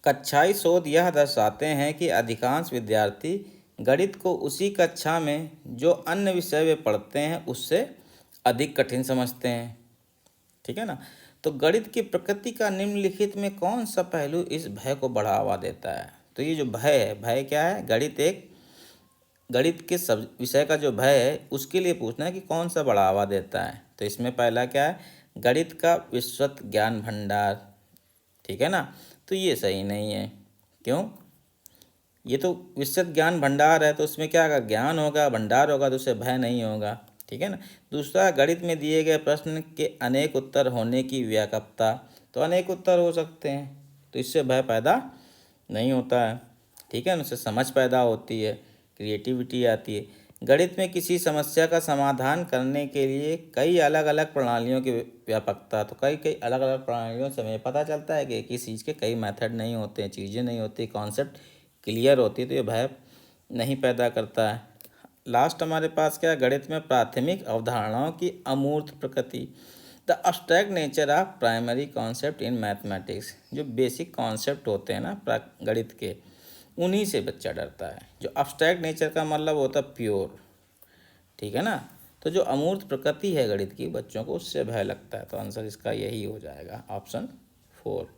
कक्षाई शोध यह दर्शाते हैं कि अधिकांश विद्यार्थी गणित को उसी कक्षा में जो अन्य विषय वे पढ़ते हैं उससे अधिक कठिन समझते हैं। ठीक है ना। तो गणित की प्रकृति का निम्नलिखित में कौन सा पहलू इस भय को बढ़ावा देता है? तो ये जो भय है, भय क्या है? गणित के सब विषय का जो भय है उसके लिए पूछना है कि कौन सा बढ़ावा देता है। तो इसमें पहला क्या है? गणित का विस्तृत ज्ञान भंडार। ठीक है ना। तो ये सही नहीं है। क्यों? ये तो विस्तृत ज्ञान भंडार है, तो उसमें क्या अगर ज्ञान होगा, भंडार होगा, तो उससे भय नहीं होगा। ठीक है ना। दूसरा, गणित में दिए गए प्रश्न के अनेक उत्तर होने की व्यापकता। तो अनेक उत्तर हो सकते हैं, तो इससे भय पैदा नहीं होता है। ठीक है ना। उससे समझ पैदा होती है, क्रिएटिविटी आती है। गणित में किसी समस्या का समाधान करने के लिए कई अलग अलग प्रणालियों की व्यापकता। तो कई अलग अलग प्रणालियों से हमें पता चलता है कि किसी चीज़ के कई मेथड नहीं होते हैं, चीज़ें नहीं होती, कॉन्सेप्ट क्लियर होती है, तो ये भय नहीं पैदा करता है। लास्ट हमारे पास क्या है? गणित में प्राथमिक अवधारणाओं की अमूर्त प्रकृति। The abstract nature of primary concept in mathematics. जो बेसिक कॉन्सेप्ट होते हैं ना गणित के, उन्हीं से बच्चा डरता है। जो अब्स्ट्रैक्ट नेचर का मतलब होता है प्योर। ठीक है ना। तो जो अमूर्त प्रकृति है गणित की, बच्चों को उससे भय लगता है। तो आंसर इसका यही हो जाएगा, ऑप्शन 4।